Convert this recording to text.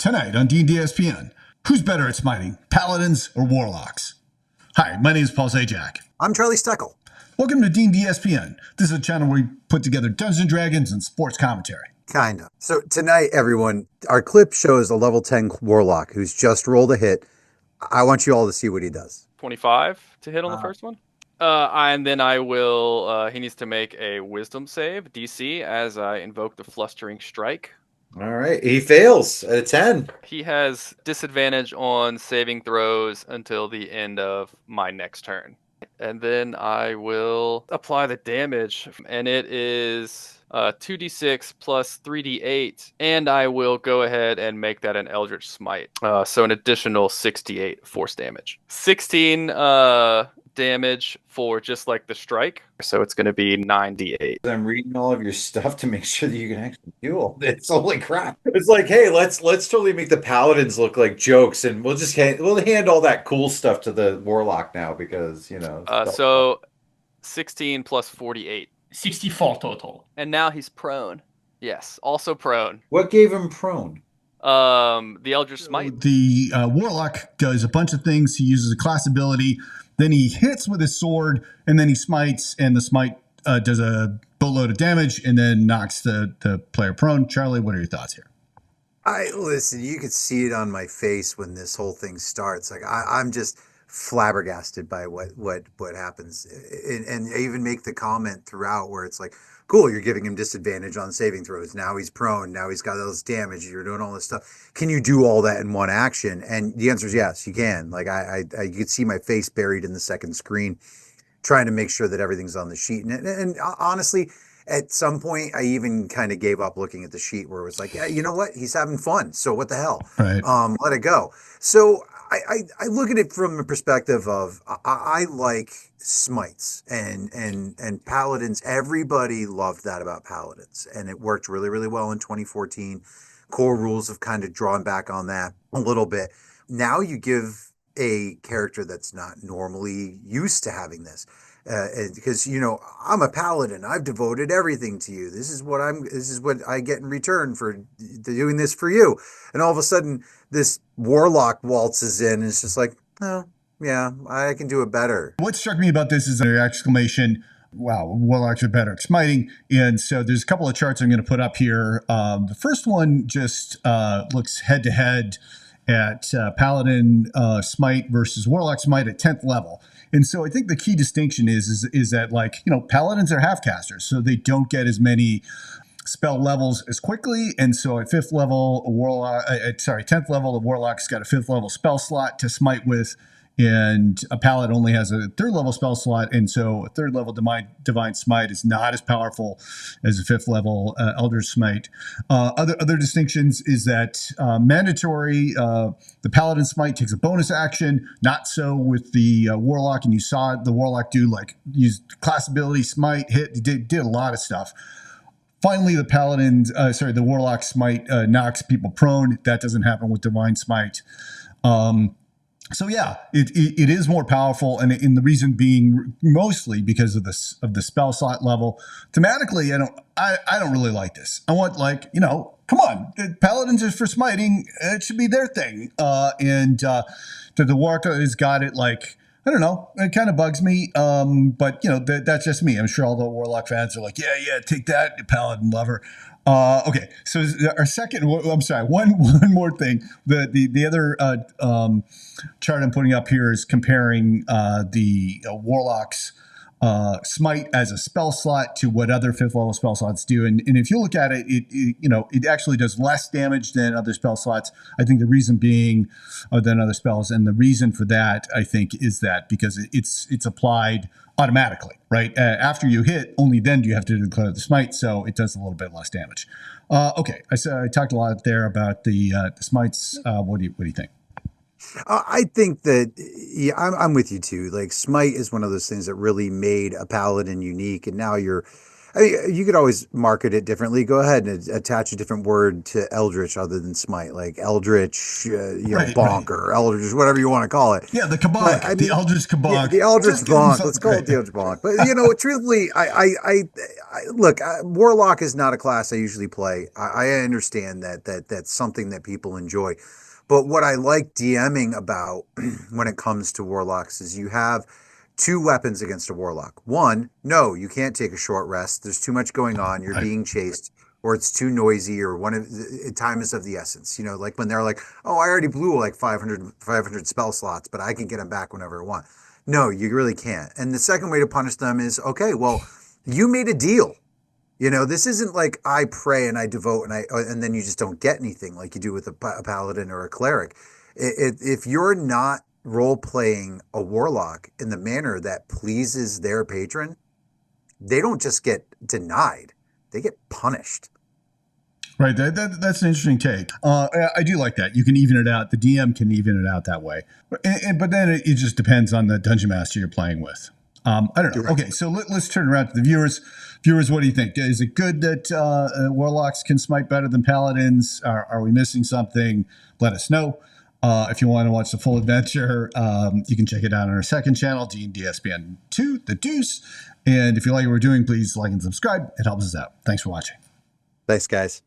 Tonight on DnDSPN, who's better at smiting, Paladins or Warlocks? Hi, my name is Paul Zajac. I'm Charlie Steckel. Welcome to DnDSPN. This is a channel where we put together Dungeons & Dragons and sports commentary. Kinda. So tonight, everyone, our clip shows a level 10 Warlock who's just rolled a hit. I want you all to see what he does. 25 to hit on the first one. And then I will, he needs to make a wisdom save, DC, as I invoke the Flustering Strike. All right, he fails at a 10. He has disadvantage on saving throws until the end of my next turn. And then I will apply the damage, and it is 2d6 plus 3d8, and I will go ahead and make that an Eldritch Smite. So an additional 68 force damage. 16 damage for just like the strike, so it's going to be 9d8. I'm reading all of your stuff to make sure that you can actually do all this. Holy crap! It's like, hey, let's totally make the Paladins look like jokes, and we'll hand all that cool stuff to the Warlock now because So 16 plus 48, 64 total. and now he's prone. Yes, also prone. What gave him prone? The Eldritch Smite. The Warlock does a bunch of things. He uses a class ability, then he hits with his sword, and then he smites, and the smite does a boatload of damage and then knocks the player prone. Charlie, what are your thoughts here? Listen, you could see it on my face when this whole thing starts. Like I'm just flabbergasted by what happens, and I even make the comment throughout where it's like, cool, you're giving him disadvantage on saving throws. Now he's prone. Now he's got all this damage. You're doing all this stuff. Can you do all that in one action? And the answer is yes, you can. Like you could see my face buried in the second screen, trying to make sure that everything's on the sheet. And honestly, at some point, I even kind of gave up looking at the sheet where it was like, yeah, you know what? He's having fun. So what the hell? Right. Let it go. So I look at it from the perspective of I like smites and Paladins. Everybody loved that about Paladins, and it worked really, really well in 2014. Core rules have kind of drawn back on that a little bit. Now you give a character that's not normally used to having this. Because I'm a paladin. I've devoted everything to you. This is what I get in return for doing this for you. And all of a sudden, this warlock waltzes in, and it's just like, oh yeah, I can do it better. What struck me about this is their exclamation, wow, Warlocks are better at smiting. And so there's a couple of charts I'm going to put up here. The first one just looks head to head at Paladin Smite versus Warlock Smite at 10th level. And so I think the key distinction is that, like, Paladins are half-casters, so they don't get as many spell levels as quickly. And so at 10th level, the Warlock's got a 5th level spell slot to smite with, and a Paladin only has a 3rd level spell slot, and so a 3rd level Divine Smite is not as powerful as a 5th level Eldritch Smite. Other distinctions is that mandatory, the Paladin Smite takes a bonus action, not so with the Warlock, and you saw the Warlock use class ability, smite, hit, did a lot of stuff. Finally, the Warlock Smite knocks people prone. That doesn't happen with Divine Smite. So yeah, it is more powerful, and the reason being mostly because of the spell slot level. Thematically, I don't really like this. I want, come on, the Paladins is for smiting. It should be their thing, and the Warlock has got it. I don't know. It kind of bugs me, but that's just me. I'm sure all the Warlock fans are like, yeah, take that, you Paladin lover. Okay, so our second. I'm sorry. One more thing. The other chart I'm putting up here is comparing the Warlock's smite as a spell slot to what other 5th level spell slots do, and if you look at it, it actually does less damage than other spell slots. I think the reason being than other spells, and the reason for that, I think, is that because it's applied automatically, right? After you hit, only then do you have to declare the smite, so it does a little bit less damage. Okay, I talked a lot there about the smites. What do you think? I think that, yeah, I'm with you too. Like, smite is one of those things that really made a paladin unique, and now you're I mean, you could always market it differently. Go ahead and attach a different word to Eldritch other than Smite, like Eldritch, Bonk or Eldritch, whatever you want to call it. Yeah, the kabonk, I the mean, Eldritch kabonk. the Eldritch Just give them Bonk. Let's something call it the Eldritch Bonk. But truthfully, I look. Warlock is not a class I usually play. I understand that's something that people enjoy. But what I like DMing about when it comes to Warlocks is you have two weapons against a Warlock. One, no, you can't take a short rest. There's too much going on. You're being chased, or it's too noisy, or time is of the essence. Like when they're like, oh, I already blew like 500 spell slots, but I can get them back whenever I want. No, you really can't. And the second way to punish them is, okay, well, you made a deal. This isn't like I pray and I devote and then you just don't get anything like you do with a paladin or a cleric. If you're not role playing a warlock in the manner that pleases their patron, they don't just get denied; they get punished. Right. That's an interesting take. I do like that. You can even it out. The DM can even it out that way. But then it just depends on the dungeon master you're playing with. I don't know. Okay, so let's turn around to the viewers. Viewers, what do you think? Is it good that warlocks can smite better than paladins? Are we missing something? Let us know. If you want to watch the full adventure, you can check it out on our second channel, DnDSPN 2, The Deuce. And if you like what we're doing, please like and subscribe. It helps us out. Thanks for watching. Thanks, guys.